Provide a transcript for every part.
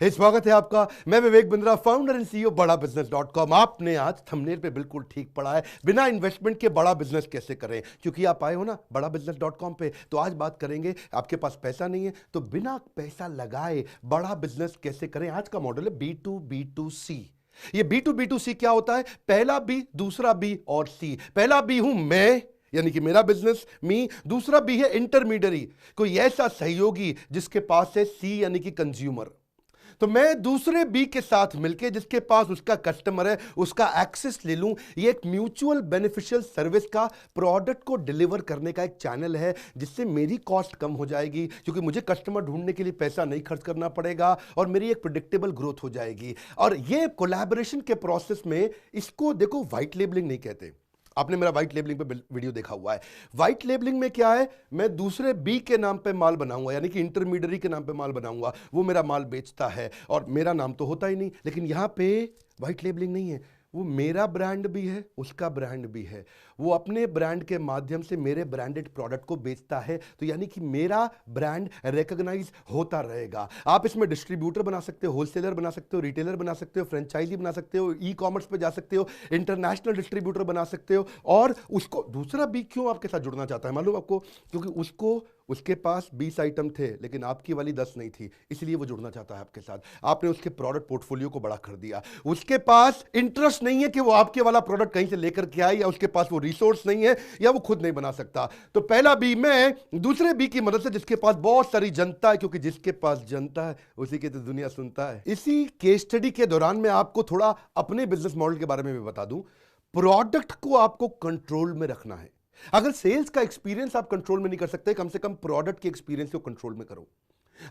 स्वागत है आपका। मैं Vivek Bindra, founder and CEO बड़ा बिजनेस .com। आपने आज थंबनेल पे बिल्कुल ठीक पढ़ा है, बिना इन्वेस्टमेंट के बड़ा बिजनेस कैसे करें। क्योंकि आप आए हो ना बड़ा बिजनेस .com पे, तो आज बात करेंगे। आपके पास पैसा नहीं है तो बिना पैसा लगाए बड़ा बिजनेस कैसे करें। आज का मॉडल है B2B2C। ये B2B2C क्या होता है? पहला बी, दूसरा बी और सी। पहला बी हूं मैं, यानी कि मेरा बिजनेस मी। दूसरा बी है इंटरमीडियरी, कोई ऐसा सहयोगी जिसके पास है सी, यानी कि कंज्यूमर। तो मैं दूसरे बी के साथ मिलकर, जिसके पास उसका कस्टमर है, उसका एक्सेस ले लूं। ये एक म्यूचुअल बेनिफिशियल सर्विस का, प्रोडक्ट को डिलीवर करने का एक चैनल है, जिससे मेरी कॉस्ट कम हो जाएगी, क्योंकि मुझे कस्टमर ढूंढने के लिए पैसा नहीं खर्च करना पड़ेगा और मेरी एक प्रिडिक्टेबल ग्रोथ हो जाएगी। और ये कोलैबोरेशन के प्रोसेस में, इसको देखो व्हाइट लेबलिंग नहीं कहते। आपने मेरा व्हाइट लेबलिंग पे वीडियो देखा हुआ है। व्हाइट लेबलिंग में क्या है? मैं दूसरे बी के नाम पे माल बनाऊंगा, यानी कि इंटरमीडियरी के नाम पे माल बनाऊंगा, वो मेरा माल बेचता है और मेरा नाम तो होता ही नहीं। लेकिन यहां पे व्हाइट लेबलिंग नहीं है, वो मेरा ब्रांड भी है, उसका ब्रांड भी है। वो अपने ब्रांड के माध्यम से मेरे ब्रांडेड प्रोडक्ट को बेचता है, तो यानी कि मेरा ब्रांड रिकॉग्नाइज होता रहेगा। आप इसमें डिस्ट्रीब्यूटर बना सकते हो, होलसेलर बना सकते हो, रिटेलर बना सकते हो, फ्रेंचाइजी बना सकते हो, ई कॉमर्स पे जा सकते हो, इंटरनेशनल डिस्ट्रीब्यूटर बना सकते हो। और उसको दूसरा बी क्यों आपके साथ जुड़ना चाहता है मालूम आपको? क्योंकि उसके पास 20 आइटम थे लेकिन आपकी वाली 10 नहीं थी, इसलिए वो जुड़ना चाहता है आपके साथ। आपने उसके प्रोडक्ट पोर्टफोलियो को बड़ा कर दिया। उसके पास इंटरेस्ट नहीं है कि वो आपके वाला प्रोडक्ट कहीं से लेकर के आए, या उसके पास वो रिसोर्स नहीं है, या वो खुद नहीं बना सकता। तो पहला बी मैं, दूसरे बी की मदद से, जिसके पास बहुत सारी जनता है, क्योंकि जिसके पास जनता है उसी की तो दुनिया सुनता है। इसी केस स्टडी के दौरान मैं आपको थोड़ा अपने बिजनेस मॉडल के बारे में भी बता दूं। प्रोडक्ट को आपको कंट्रोल में रखना है। अगर सेल्स का एक्सपीरियंस आप कंट्रोल में नहीं कर सकते, कम से कम प्रोडक्ट के एक्सपीरियंस को कंट्रोल में करो।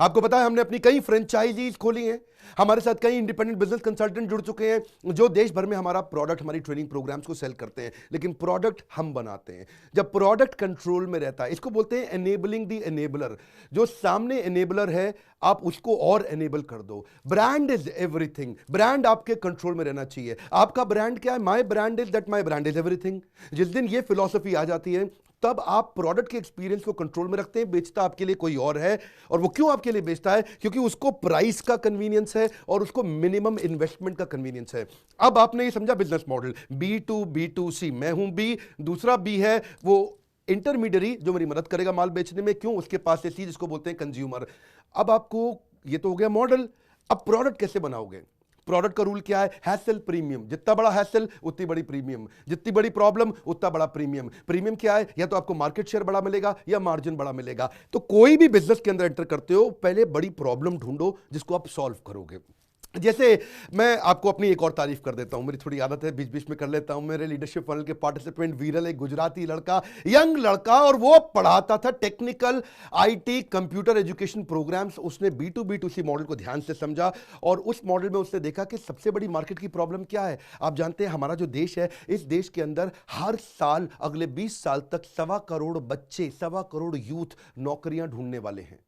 आपको पता है हमने अपनी कई फ्रेंचाइजीज खोली हैं, हमारे साथ कई इंडिपेंडेंट बिजनेस कंसल्टेंट जुड़ चुके हैं, जो देश भर में हमारा प्रोडक्ट, हमारी ट्रेनिंग प्रोग्राम्स को सेल करते हैं। लेकिन प्रोडक्ट हम बनाते हैं। जब प्रोडक्ट कंट्रोल में रहता है, इसको बोलते हैं एनेबलिंग द एनेबलर। जो सामने एनेबलर है, आप उसको और एनेबल कर दो। Brand is everything. ब्रांड आपके कंट्रोल में रहना चाहिए। आपका ब्रांड क्या है? My brand is that my brand is everything. जिस दिन ये फिलॉसफी आ जाती है, तब आप प्रोडक्ट के एक्सपीरियंस को कंट्रोल में रखते हैं। बेचता आपके लिए कोई और है, और वो क्यों आपके लिए बेचता है? क्योंकि उसको प्राइस का कन्वीनियंस है और उसको मिनिमम इन्वेस्टमेंट का कन्वीनियंस है। अब आपने ये समझा बिजनेस मॉडल B2B2C। मैं हूं बी, दूसरा बी है वो इंटरमीडियरी, जो मेरी मदद करेगा माल बेचने में। क्यों? उसके पास से सी, जिसको बोलते हैं कंज्यूमर। अब आपको ये तो हो गया मॉडल। अब प्रोडक्ट कैसे बनाओगे? प्रोडक्ट का रूल क्या है? Hassle premium. जितना बड़ा हैसल उतनी बड़ी प्रीमियम, जितनी बड़ी प्रॉब्लम उतना बड़ा प्रीमियम। प्रीमियम क्या है? या तो आपको मार्केट शेयर बड़ा मिलेगा या मार्जिन बड़ा मिलेगा। तो कोई भी बिजनेस के अंदर एंटर करते हो, पहले बड़ी प्रॉब्लम ढूंढो जिसको आप सॉल्व करोगे। जैसे मैं आपको अपनी एक और तारीफ कर देता हूं, मेरी थोड़ी आदत है बीच बीच में कर लेता हूं। मेरे लीडरशिप फनल के पार्टिसिपेंट वीरल, एक गुजराती लड़का, यंग लड़का, और वो पढ़ाता था technical IT computer education programs. उसने B2B2C मॉडल को ध्यान से समझा, और उस मॉडल में उसने देखा कि सबसे बड़ी मार्केट की प्रॉब्लम क्या है। आप जानते हैं हमारा जो देश है, इस देश के अंदर हर साल अगले 20 साल तक 1.25 करोड़ बच्चे, 1.25 करोड़ यूथ नौकरियां ढूंढने वाले हैं।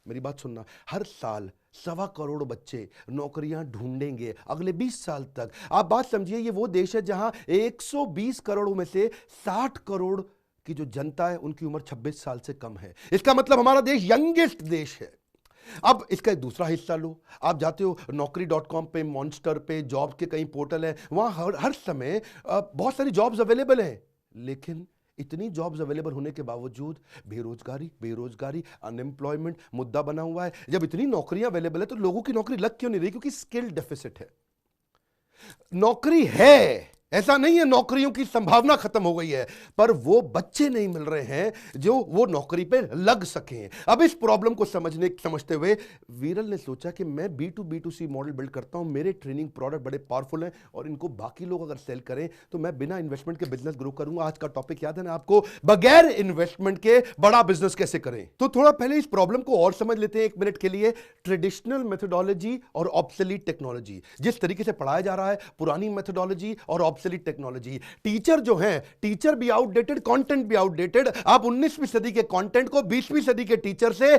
मेरी बात सुनना, हर साल 1.25 करोड़ बच्चे नौकरियां ढूंढेंगे अगले 20 साल तक। आप बात समझिए, ये वो देश है जहां 120 करोड़ों में से 60 करोड़ की जो जनता है, उनकी उम्र 26 साल से कम है। इसका मतलब हमारा देश यंगेस्ट देश है। अब इसका एक दूसरा हिस्सा लो। आप जाते हो Naukri.com पे, मॉन्स्टर पे, जॉब के कई पोर्टल हैं, वहां हर समय बहुत सारी जॉब्स अवेलेबल हैं। लेकिन इतनी जॉब्स अवेलेबल होने के बावजूद बेरोजगारी अनएम्प्लॉयमेंट मुद्दा बना हुआ है। जब इतनी नौकरियां अवेलेबल है, तो लोगों की नौकरी लग क्यों नहीं रही? क्योंकि स्किल डेफिसिट है। नौकरी है, ऐसा नहीं है नौकरियों की संभावना खत्म हो गई है, पर वो बच्चे नहीं मिल रहे हैं जो वो नौकरी पे लग सकें। अब इस प्रॉब्लम को समझते हुए वीरल ने सोचा कि मैं B2B2C मॉडल बिल्ड करता हूं। मेरे ट्रेनिंग प्रोडक्ट बड़े पावरफुल हैं और इनको बाकी लोग अगर सेल करें तो मैं बिना इन्वेस्टमेंट के बिजनेस ग्रो करूंगा। आज का टॉपिक याद है ना आपको? बगैर इन्वेस्टमेंट के बड़ा बिजनेस कैसे करें। तो थोड़ा पहले इस प्रॉब्लम को और समझ लेते हैं 1 मिनट के लिए। ट्रेडिशनल मेथोडोलॉजी और ऑब्सोलीट टेक्नोलॉजी। जिस तरीके से पढ़ाया जा रहा है, पुरानी मेथोडोलॉजी और ऑब्सोलीट टेक्नोलॉजी। टीचर जो हैं, टीचर भी आउटडेटेड, कंटेंट भी आउटडेटेड। आप 19वीं सदी के कंटेंट को 20वीं सदी के टीचर से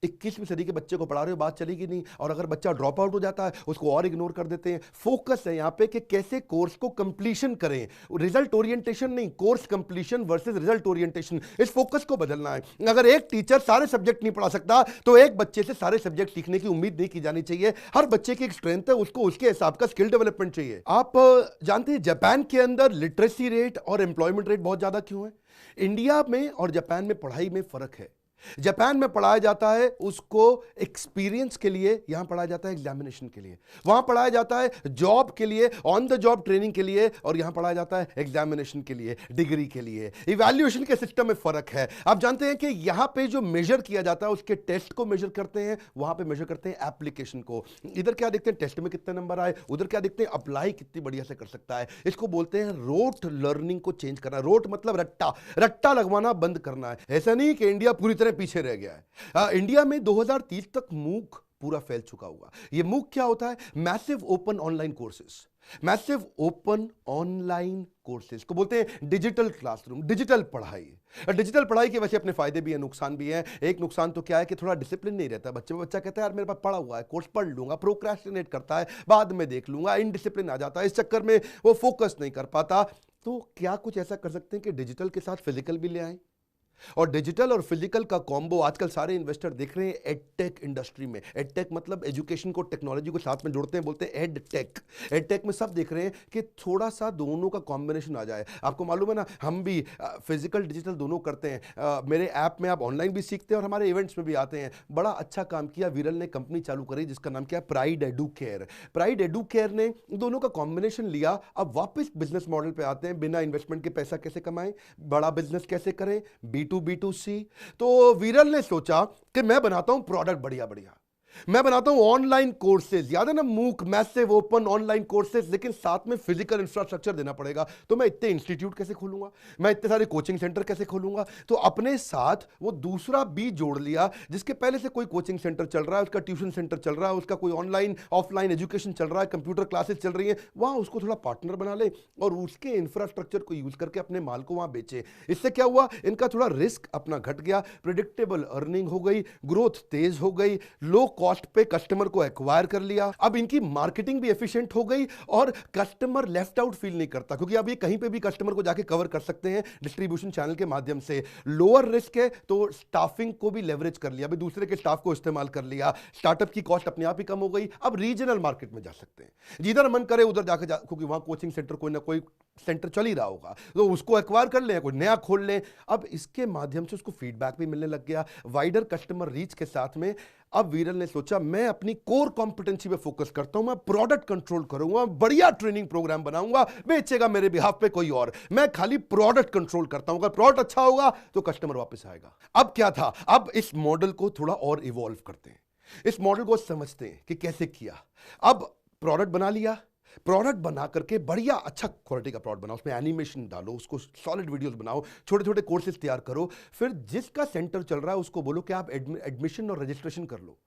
21वीं सदी के बच्चे को पढ़ा रहे हो, बात चलेगी नहीं। और अगर बच्चा ड्रॉप आउट हो जाता है उसको और इग्नोर कर देते हैं। फोकस है यहां पे कि कैसे कोर्स को कंप्लीशन करें, रिजल्ट ओरिएंटेशन नहीं, course completion versus result orientation, इस फोकस को बदलना है। अगर एक टीचर सारे सब्जेक्ट नहीं पढ़ा सकता तो एक बच्चे से सारे सब्जेक्ट सीखने की उम्मीद नहीं की जानी चाहिए। हर बच्चे की एक स्ट्रेंथ है, उसको उसके हिसाब का स्किल डेवलपमेंट चाहिए। आप जानते हैं जापान के अंदर लिटरेसी रेट और एम्प्लॉयमेंट रेट बहुत ज्यादा क्यों है? इंडिया में और जापान में पढ़ाई में फर्क है। जापान में पढ़ाया जाता है उसको एक्सपीरियंस के लिए, यहां पढ़ाया जाता है एग्जामिनेशन के लिए। वहां पढ़ाया जाता है जॉब के लिए, ऑन द जॉब ट्रेनिंग के लिए, और यहां पढ़ाया जाता है एग्जामिनेशन के लिए, डिग्री के लिए। इवैल्यूएशन के सिस्टम में फर्क है। आप जानते हैं कि यहां पे जो मेजर किया जाता है उसके टेस्ट को मेजर करते हैं, वहां पे मेजर करते हैं एप्लीकेशन को। इधर क्या देखते हैं, टेस्ट में कितने नंबर आए, उधर क्या देखते हैं, अप्लाई कितनी बढ़िया से कर सकता है। इसको बोलते हैं रोट लर्निंग को चेंज करना। रोट मतलब रट्टा, रट्टा लगवाना बंद करना है। ऐसा नहीं कि इंडिया पूरी तरह पीछे रह गया है। इंडिया में 2030 तक मूक पूरा फैल चुका होगा। ये मूक क्या होता है? Massive open online courses. Massive open online courses को बोलते हैं डिजिटल क्लासरूम, डिजिटल पढ़ाई। डिजिटल पढ़ाई के वैसे अपने फायदे भी हैं, नुकसान भी हैं। एक नुकसान तो क्या है कि थोड़ा डिसिप्लिन नहीं रहता बच्चे में। बच्चा कहता है यार मेरे पास पढ़ा हुआ है, कोर्स पढ़ लूंगा, प्रोक्रेस्टिनेट करता है, बाद में देख लूंगा, इनडिसिप्लिन आ जाता है, इस चक्कर में वो फोकस नहीं कर पाता। तो क्या कुछ ऐसा कर सकते हैं कि डिजिटल के साथ फिजिकल भी ले आए? और डिजिटल और फिजिकल का कॉम्बो आजकल सारे इन्वेस्टर देख रहे हैं एडटेक इंडस्ट्री में। एडटेक मतलब एजुकेशन को टेक्नोलॉजी को साथ में जोड़ते हैं, बोलते हैं एडटेक। एडटेक में सब देख रहे हैं कि थोड़ा सा दोनों का कॉम्बिनेशन आ जाए। आपको मालूम है ना, हम भी फिजिकल डिजिटल दोनों करते हैं। मेरे ऐप में आप ऑनलाइन भी सीखते हैं और हमारे इवेंट्स में भी आते हैं। बड़ा अच्छा काम किया विरल ने, कंपनी चालू करी जिसका नाम क्या है, pride edu care. Pride edu care ने दोनों का कॉम्बिनेशन लिया। अब वापस बिजनेस मॉडल पे आते हैं, बिना इन्वेस्टमेंट के पैसा कैसे कमाएं, बड़ा बिजनेस कैसे करें, B2B2C। तो विरल ने सोचा कि मैं बनाता हूं प्रोडक्ट बढ़िया बढ़िया, मैं बनाता हूं ऑनलाइन कोर्सेज। याद है ना, मूक, मैसिव ओपन ऑनलाइन कोर्सेज, लेकिन साथ में फिजिकल इंफ्रास्ट्रक्चर देना पड़ेगा। तो मैं इतने इंस्टीट्यूट कैसे खोलूंगा, मैं इतने सारे कोचिंग सेंटर कैसे खोलूंगा? तो अपने साथ वो दूसरा बी जोड़ लिया, जिसके पहले से कोई कोचिंग सेंटर चल रहा है, उसका ट्यूशन सेंटर चल रहा है, उसका कोई ऑनलाइन ऑफलाइन एजुकेशन चल रहा है, कंप्यूटर क्लासेस चल रही है, वहां उसको थोड़ा पार्टनर बना ले और उसके इंफ्रास्ट्रक्चर को यूज करके अपने माल को वहां बेचे। इससे क्या हुआ, इनका थोड़ा रिस्क अपना घट गया, प्रिडिक्टेबल अर्निंग हो गई, ग्रोथ तेज हो गई, लो कॉस्ट पे कस्टमर को एक्वायर कर लिया। अब इनकी मार्केटिंग भी एफिशिएंट हो गई और कस्टमर लेफ्ट आउट फील नहीं करता, क्योंकि अब ये कहीं पे भी कस्टमर को जाके कवर कर सकते हैं डिस्ट्रीब्यूशन चैनल के माध्यम से। लोअर रिस्क है तो स्टाफिंग को भी लेवरेज कर लिया, अभी दूसरे के स्टाफ को इस्तेमाल कर लिया, स्टार्टअप की कॉस्ट अपने आप ही कम हो गई। अब रीजनल मार्केट में जा सकते हैं, जिधर मन करे उधर जाकर क्योंकि वहां कोचिंग सेंटर कोई ना कोई सेंटर चल ही रहा होगा, तो उसको एक्वायर कर लें, कोई नया खोल लें। अब इसके माध्यम से उसको फीडबैक भी मिलने लग गया, वाइडर कस्टमर रीच के साथ में। अब विरल ने सोचा मैं अपनी कोर कॉम्पिटेंसी पे फोकस करता हूं, मैं प्रोडक्ट कंट्रोल करूंगा, बढ़िया ट्रेनिंग प्रोग्राम बनाऊंगा, बेचेगा मेरे बिहाफ पे कोई और, मैं खाली प्रोडक्ट कंट्रोल करता हूं, अगर प्रोडक्ट अच्छा होगा तो कस्टमर वापस आएगा। अब क्या था, अब इस मॉडल को थोड़ा और इवॉल्व करते हैं, इस मॉडल को समझते हैं कि कैसे किया। अब प्रोडक्ट बना लिया, प्रोडक्ट बना करके बढ़िया अच्छा क्वालिटी का प्रोडक्ट बनाओ, उसमें एनिमेशन डालो, उसको सॉलिड वीडियोस बनाओ, छोटे छोटे कोर्सेज तैयार करो, फिर जिसका सेंटर चल रहा है उसको बोलो कि आप एडमिशन और रजिस्ट्रेशन कर लो,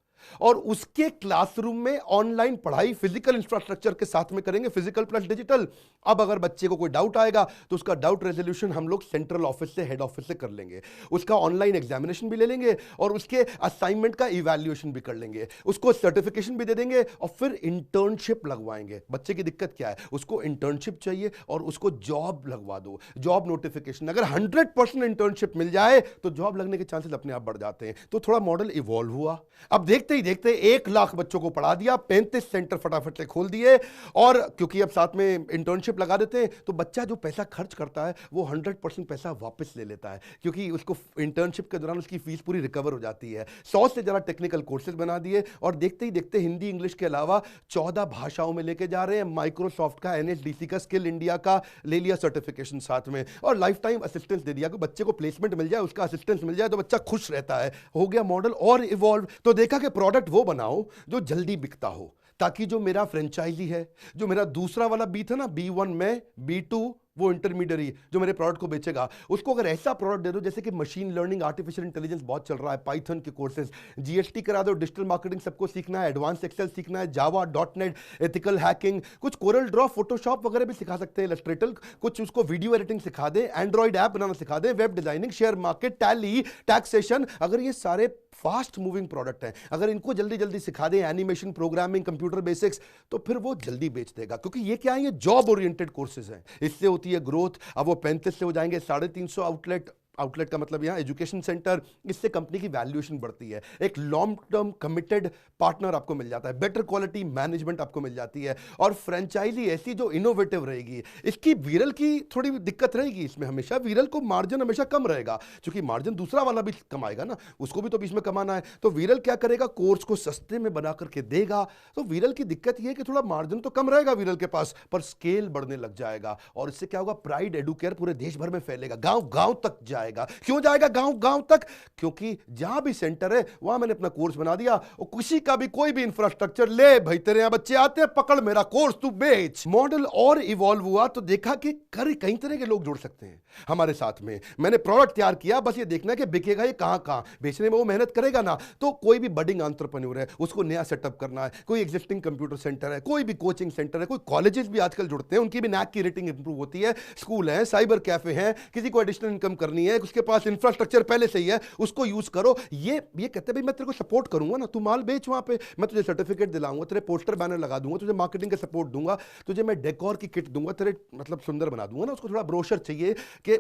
और उसके क्लासरूम में ऑनलाइन पढ़ाई फिजिकल इंफ्रास्ट्रक्चर के साथ में करेंगे, फिजिकल प्लस डिजिटल। अब अगर बच्चे को कोई डाउट आएगा तो उसका डाउट रेजोल्यूशन हम लोग सेंट्रल ऑफिस से, हेड ऑफिस से कर लेंगे, उसका ऑनलाइन एग्जामिनेशन भी ले लेंगे और उसके असाइनमेंट का इवैल्यूएशन भी कर लेंगे, उसको सर्टिफिकेशन भी दे देंगे और फिर इंटर्नशिप लगवाएंगे। बच्चे की दिक्कत क्या है, उसको इंटर्नशिप चाहिए और उसको जॉब लगवा दो, जॉब नोटिफिकेशन। अगर 100% इंटर्नशिप मिल जाए तो जॉब लगने के चांसेस अपने आप बढ़ जाते हैं। तो थोड़ा मॉडल इवॉल्व हुआ। अब देखते ही देखते 1 लाख बच्चों को पढ़ा दिया, 35 सेंटर फटाफट से खोल दिए, और क्योंकि अब साथ में इंटर्नशिप लगा देते हैं तो बच्चा जो पैसा खर्च करता है वो 100% पैसा वापस ले लेता है, क्योंकि उसको इंटर्नशिप के दौरान उसकी फीस पूरी रिकवर हो जाती है। 100 से ज्यादा टेक्निकल कोर्सेज बना दिए और देखते ही देखते हिंदी इंग्लिश के अलावा 14 भाषाओं में लेके जा रहे हैं। माइक्रोसॉफ्ट का, NSDC का, स्किल इंडिया का ले लिया सर्टिफिकेशन साथ में, और लाइफ टाइम असिस्टेंस दे दिया कि बच्चे को प्लेसमेंट मिल जाए, उसका असिस्टेंस मिल जाए तो बच्चा खुश रहता है। हो गया मॉडल और इवॉल्व। तो देखा कि प्रोडक्ट वो बनाओ जो जल्दी बिकता हो, ताकि जो मेरा फ्रेंचाइजी है, जो मेरा दूसरा वाला बी था ना, B1 में, B2 वो इंटरमीडियरी जो मेरे प्रोडक्ट को बेचेगा, उसको अगर ऐसा प्रोडक्ट दे दो जैसे कि मशीन लर्निंग, आर्टिफिशियल इंटेलिजेंस बहुत चल रहा है, पाइथन के कोर्सेज, GST करा दो, डिजिटल मार्केटिंग सबको सीखना है, एडवांस एक्सेल सीखना है, जावा, .NET, एथिकल हैकिंग, कुछ कोरल ड्रॉ, फोटोशॉप वगैरह भी सिखा सकते हैं, इलस्ट्रेटर, कुछ उसको वीडियो एडिटिंग सिखा दे, एंड्रॉइड ऐप बनाना सिखा दे, web designing, share market, Tally, taxation. अगर ये सारे फास्ट मूविंग प्रोडक्ट हैं, अगर इनको जल्दी जल्दी सिखा दें एनिमेशन, प्रोग्रामिंग, कंप्यूटर बेसिक्स, तो फिर वो जल्दी बेच देगा, क्योंकि ये क्या है, ये जॉब ओरिएंटेड कोर्सेज हैं। इससे होती है ग्रोथ। अब वो 35 से हो जाएंगे 350 आउटलेट का मतलब यहाँ एजुकेशन सेंटर। इससे कंपनी की वैल्यूएशन बढ़ती है, एक लॉन्ग टर्म कमिटेड पार्टनर आपको मिल जाता है, बेटर क्वालिटी मैनेजमेंट आपको मिल जाती है, और फ्रेंचाइजी ऐसी जो इनोवेटिव रहेगी। इसकी वीरल की थोड़ी दिक्कत रहेगी इसमें, हमेशा वीरल को मार्जिन हमेशा कम रहेगा, क्योंकि मार्जिन दूसरा वाला भी कमाएगा ना, उसको भी तो बीच में कमाना है। तो वीरल क्या करेगा, कोर्स को सस्ते में बना करके देगा। तो वीरल की दिक्कत यह है कि थोड़ा मार्जिन तो कम रहेगा वीरल के पास, पर स्केल बढ़ने लग जाएगा, और इससे क्या होगा, प्राइड एडुकेयर पूरे देश भर में फैलेगा, गांव गांव तक जाएगा। क्यों जाएगा गांव गांव तक? क्योंकि जहां भी सेंटर है वहां मैंने अपना कोर्स बना दिया, और किसी का भी कोई भी इंफ्रास्ट्रक्चर ले, भाई तेरे यहां बच्चे आते हैं, पकड़ मेरा कोर्स तू बेच। मॉडल और इवॉल्व हुआ तो देखा कि कई तरह के लोग जुड़ सकते हैं हमारे साथ में। मैंने प्रोडक्ट तैयार किया, बस ये देखना है कि बिकेगा ये कहां कहां, बेचने में वो मेहनत करेगा ना। तो कोई भी बडिंग एंटरप्रेन्योर है, उसको नया सेटअप करना है, कोई एग्जिस्टिंग कंप्यूटर सेंटर है, कोई भी कोचिंग सेंटर है, कोई कॉलेजेस भी आजकल जुड़ते हैं, उनकी भी नैक की रेटिंग इंप्रूव होती है, स्कूल है, साइबर कैफे हैं, किसी को एडिशनल इनकम करनी है, उसके पास इंफ्रास्ट्रक्चर पहले से ही है, उसको यूज करो। ये कहते हैं भाई मैं तेरे को सपोर्ट करूंगा ना, तू माल बेच वहां पे, मैं तुझे सर्टिफिकेट दिलाऊंगा, तेरे पोस्टर बैनर लगा दूंगा, तुझे मार्केटिंग का सपोर्ट दूंगा, तुझे मैं डेकोर की किट दूंगा, तेरे मतलब सुंदर बना दूंगा ना। उसको थोड़ा ब्रोशर चाहिए कि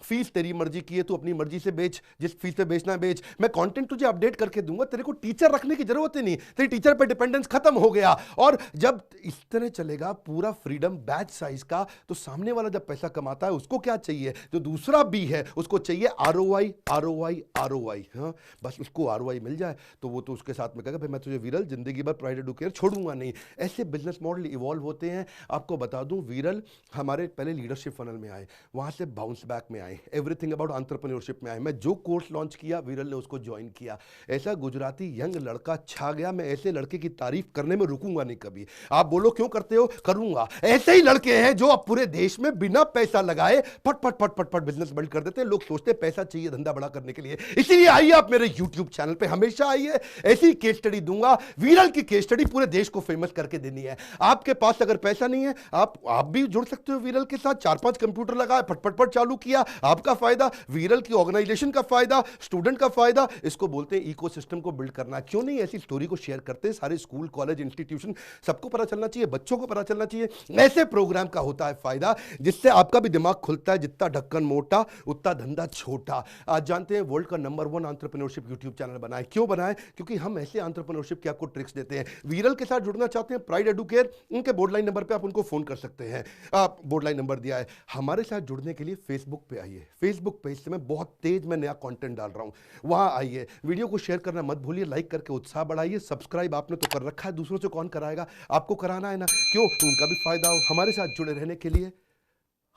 फीस तेरी मर्जी की है, तू अपनी मर्जी से बेच, जिस फीस पे बेचना बेच, मैं कंटेंट तुझे अपडेट करके दूंगा, तेरे को टीचर रखने की जरूरत ही नहीं, तेरी टीचर पे डिपेंडेंस खत्म हो गया। और जब इस तरह चलेगा पूरा फ्रीडम बैच साइज का, तो सामने वाला जब पैसा कमाता है उसको क्या चाहिए, जो दूसरा बी है उसको चाहिए आरओआई आरओआई आरओआई। हाँ, बस उसको आरओआई मिल जाए तो वो तो उसके साथ में कहेगा भाई मैं तुझे वीरल जिंदगी भर प्राइड एडुकेयर छोड़ूंगा नहीं। ऐसे बिजनेस मॉडल इवॉल्व होते हैं। आपको बता दूं, वीरल हमारे पहले लीडरशिप फनल में आए, वहां से बाउंस बैक में आए, एवरीथिंग अबाउट एंटरप्रेन्योरशिप में आए। मैं जो कोर्स लॉन्च किया वीरल ने उसको ज्वाइन किया। ऐसा गुजराती यंग लड़का छा गया। मैं ऐसे लड़के की तारीफ करने में रुकूंगा नहीं कभी। आप बोलो क्यों करते हो, करूंगा। ऐसे ही लड़के हैं जो अब पूरे देश में बिना पैसा लगाए फट फट फट फट फट बिजनेस बिल्ड कर देते हैं। लोग सोचते हैं पैसा चाहिए धंधा बड़ा करने के लिए, इसीलिए आइए आप मेरे यूट्यूब चैनल पे, हमेशा आइए, ऐसी केस स्टडी दूंगा। वीरल की केस स्टडी पूरे देश को फेमस करके देनी है। आपके पास अगर पैसा नहीं है, आप भी जुड़ सकते हो वीरल के साथ। 4-5 कंप्यूटर लगाए, फटफट फट चालू किया, आपका फायदा, वीरल की ऑर्गेनाइजेशन का फायदा, स्टूडेंट का फायदा। इसको बोलते हैं इकोसिस्टम को बिल्ड करना। क्यों नहीं ऐसी स्टोरी को शेयर करते हैं, सारे स्कूल कॉलेज इंस्टीट्यूशन सबको पता चलना चाहिए, बच्चों को पता चलना चाहिए। ऐसे प्रोग्राम का होता है फायदा, जिससे आपका भी दिमाग खुलता है। जितना ढक्कन मोटा उतना धंधा छोटा। आज जानते हैं वर्ल्ड का नंबर 1 एंटरप्रेन्योरशिप यूट्यूब चैनल बनाए। क्यों बनाए? क्योंकि हम ऐसे एंटरप्रेन्योरशिप की आपको ट्रिक्स देते हैं। वीरल के साथ जुड़ना चाहते हैं, प्राइड एडुकेयर, उनके बोर्डलाइन नंबर पे आप उनको फोन कर सकते हैं। आप बोर्डलाइन नंबर दिया है। हमारे साथ जुड़ने के लिए फेसबुक पे आइए। फेसबुक पे इस समय बहुत तेज मैं नया कंटेंट डाल रहा हूं, वहां आइए। वीडियो को शेयर करना मत भूलिए, लाइक करके उत्साह बढ़ाइए। सब्सक्राइब आपने तो कर रखा है, दूसरों से कौन कराएगा? आपको कराना है ना, क्यों? तो उनका भी फायदा हो। हमारे साथ जुड़े रहने के लिए,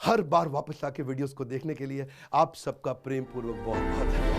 हर बार वापस आके वीडियोस को देखने के लिए आप सबका प्रेम पूर्वक बहुत बहुत धन्यवाद।